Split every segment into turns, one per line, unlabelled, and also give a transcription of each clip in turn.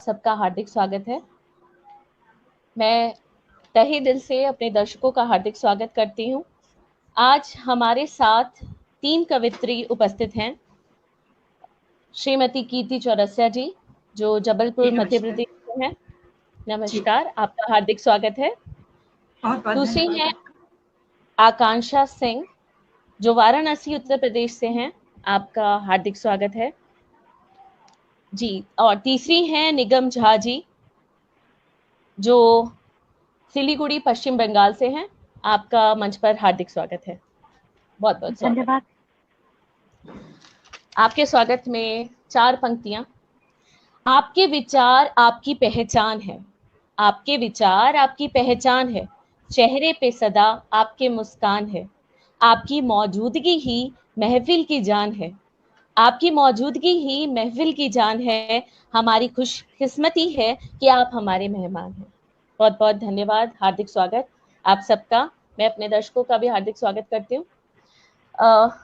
सबका हार्दिक स्वागत है। मैं तहे दिल से अपने दर्शकों का हार्दिक स्वागत करती हूँ। आज हमारे साथ 3 कवित्री उपस्थित हैं। श्रीमती कीर्ति चौरसिया जी, जो जबलपुर मध्य प्रदेश से हैं। नमस्कार, आपका हार्दिक स्वागत है। दूसरी हैं आकांक्षा सिंह, जो वाराणसी उत्तर प्रदेश से हैं। आपका हार्दिक स्वागत है जी। और तीसरी हैं निगम झा जी, जो सिलीगुड़ी पश्चिम बंगाल से हैं। आपका मंच पर हार्दिक स्वागत है। बहुत बहुत
धन्यवाद।
आपके स्वागत में 4 पंक्तियां। आपके विचार आपकी पहचान है, आपके विचार आपकी पहचान है, चेहरे पे सदा आपके मुस्कान है, आपकी मौजूदगी ही महफिल की जान है, आपकी मौजूदगी ही महफिल की जान है, हमारी खुशकिस्मती है कि आप हमारे मेहमान हैं। बहुत बहुत धन्यवाद, हार्दिक स्वागत आप सबका। मैं अपने दर्शकों का भी हार्दिक स्वागत करती हूँ।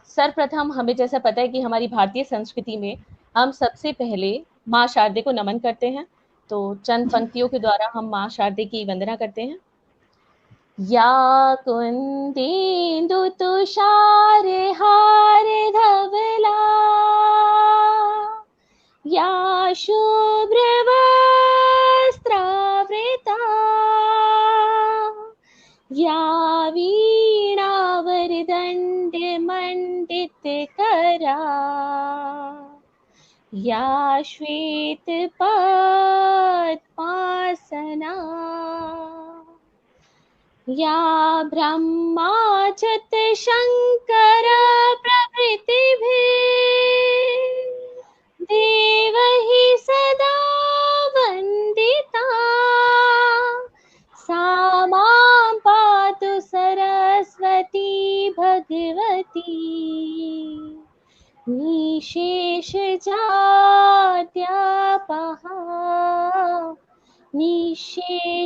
सर्वप्रथम हमें जैसा पता है कि हमारी भारतीय संस्कृति में हम सबसे पहले माँ शारदे को नमन करते हैं, तो चंद पंक्तियों के द्वारा हम माँ शारदे की वंदना करते हैं। या कुंदेन्दु तुषार हार धवला, या शुभ्र वस्त्रावृता, या वीणावरदण्ड मंडित करा, या श्वेत पद्मासना, या ब्रह्माच्युत शंकर प्रभृतिभिः देवहि सदा वन्दिता, सा मां पातु सरस्वती भगवती निशेषजाड्यापहा, निशेषजाड्यापहा।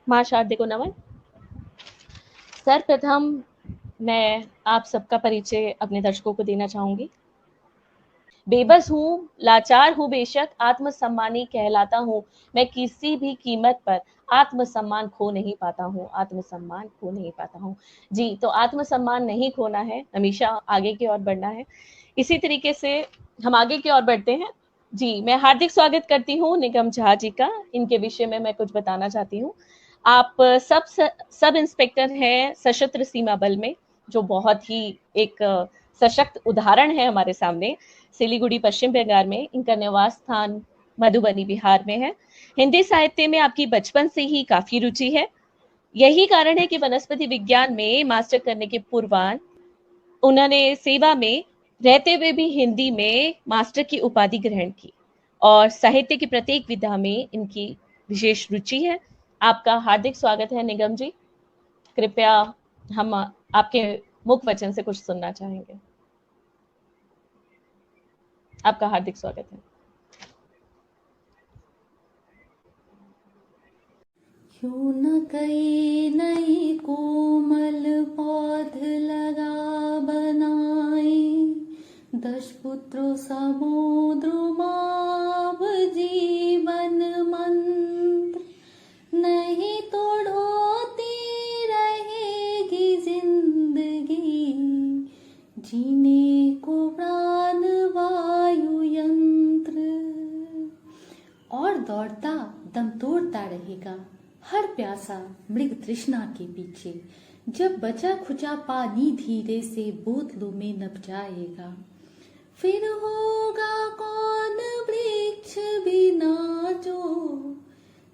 माँ शारदे को नमन। सर्वप्रथम मैं आप सबका परिचय अपने दर्शकों को देना चाहूंगी। बेबस हूँ, लाचार हूँ बेशक, आत्मसम्मानी कहलाता हूँ मैं, किसी भी कीमत पर आत्मसम्मान खो नहीं पाता हूँ, आत्मसम्मान खो नहीं पाता हूँ जी। तो आत्मसम्मान नहीं खोना है, हमेशा आगे की ओर बढ़ना है। इसी तरीके से हम आगे की ओर बढ़ते हैं जी। मैं हार्दिक स्वागत करती हूँ निगम झा जी का। इनके विषय में मैं कुछ बताना चाहती हूँ। आप सब इंस्पेक्टर हैं सशस्त्र सीमा बल में, जो बहुत ही एक सशक्त उदाहरण है हमारे सामने। सिलीगुड़ी पश्चिम बंगाल में, इनका निवास स्थान मधुबनी बिहार में है। हिंदी साहित्य में आपकी बचपन से ही काफी रुचि है। यही कारण है कि वनस्पति विज्ञान में मास्टर करने के पूर्वान उन्होंने सेवा में रहते हुए भी हिंदी में मास्टर की उपाधि ग्रहण की, और साहित्य की प्रत्येक विधा में इनकी विशेष रुचि है। आपका हार्दिक स्वागत है निगम जी। कृपया हम आपके मुख वचन से कुछ सुनना चाहेंगे। आपका हार्दिक स्वागत है।
क्यों न कई नई कोमल पौध लगा बनाए, 10 पुत्रों समुद्र माव जीवन मंत्र, नहीं तो ढोती रहेगी जिंदगी, जीने को प्राण वायु यंत्र। और दौड़ता दम तोड़ता रहेगा हर प्यासा मृग तृष्णा के पीछे, जब बचा खुचा पानी धीरे से बोतलों में नप जाएगा, फिर होगा कौन वृक्ष बिना जो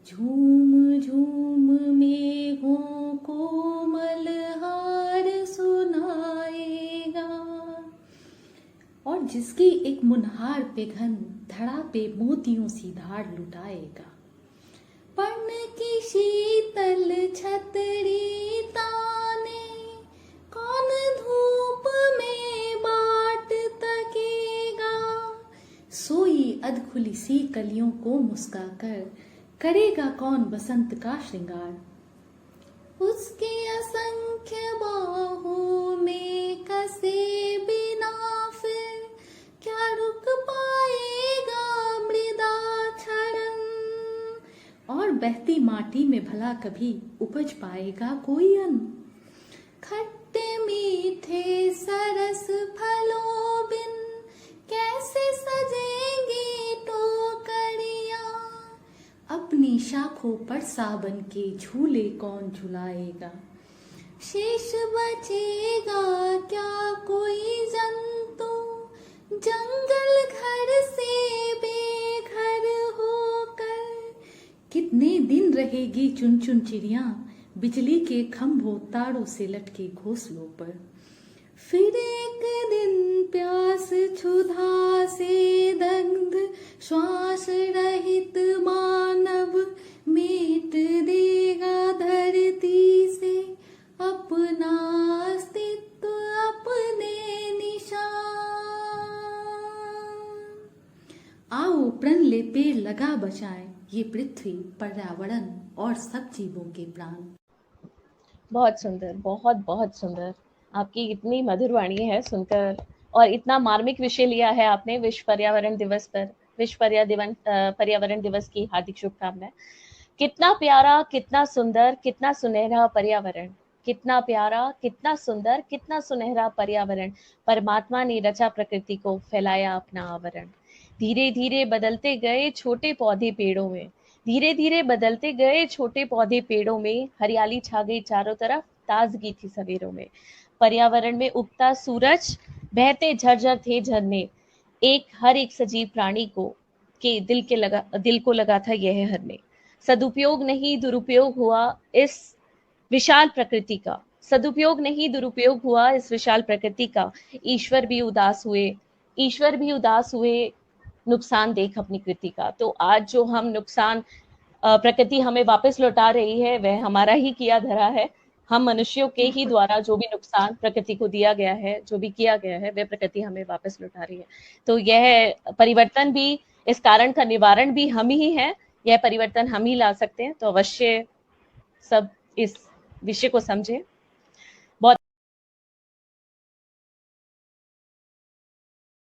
झूम झूम मेघों को मलहार सुनाएगा, और जिसकी एक मुनहार पे घन धड़ा पे मोतियों सी धार लुटाएगा। पर्ण की शीतल छतरी ताने, कौन धूप में बाट तकेगा, सोई अधखुली सी कलियों को मुस्काकर करेगा कौन बसंत का श्रृंगार। उसके असंख्य बाहों में कसे बिना फिर क्या बहती माटी में भला कभी उपज पाएगा कोई अन्न। खट्टे मीठे सरस फलों बिन कैसे सजेंगी टोकरियां। अपनी शाखों पर सावन के झूले कौन झुलाएगा। शेष बचेगा क्या कोई जंतु जंगल घर से बेघर होकर। कितने दिन रहेगी चुन चुन चिड़िया बिजली के खंभों तारों से लटके घोंसलों पर। फिर एक दिन प्यास क्षुधा से दग्ध श्वास रहित मानव मेट देगा धरती से अपना अस्तित्व अपने निशान। आओ प्रण ले पेड़ लगा बचाएं ये पृथ्वी पर्यावरण और सब जीवों के प्राण।
बहुत सुंदर, बहुत बहुत सुंदर। आपकी इतनी मधुर वाणी है सुनकर, और इतना मार्मिक विषय लिया है आपने विश्व पर्यावरण दिवस पर। विश्व पर्यावरण दिवस की हार्दिक शुभकामनाएं। कितना प्यारा, कितना सुंदर, कितना सुनहरा पर्यावरण। कितना प्यारा, कितना सुंदर, कितना सुनहरा पर्यावरण। परमात्मा ने रचा प्रकृति को, फैलाया अपना आवरण। धीरे धीरे बदलते गए छोटे पौधे पेड़ों में, धीरे धीरे बदलते गए छोटे पौधे पेड़ों में। हरियाली छा गई चारों तरफ, ताजगी थी सवेरों में। पर्यावरण में उगता सूरज, बहते झरझर थे झरने। हर एक सजीव प्राणी को के दिल को लगा था यह हरने। सदुपयोग नहीं दुरुपयोग हुआ इस विशाल प्रकृति का। सदुपयोग नहीं दुरुपयोग हुआ इस विशाल प्रकृति का। ईश्वर भी उदास हुए नुकसान देख अपनी कृति का। तो आज जो हम नुकसान प्रकृति हमें वापस लौटा रही है, वह हमारा ही किया धरा है। हम मनुष्यों के ही द्वारा जो भी नुकसान प्रकृति को दिया गया है, जो भी किया गया है, वह प्रकृति हमें वापस लौटा रही है। तो यह परिवर्तन भी, इस कारण का निवारण भी हम ही है। यह परिवर्तन हम ही ला सकते हैं। तो अवश्य सब इस विषय को समझें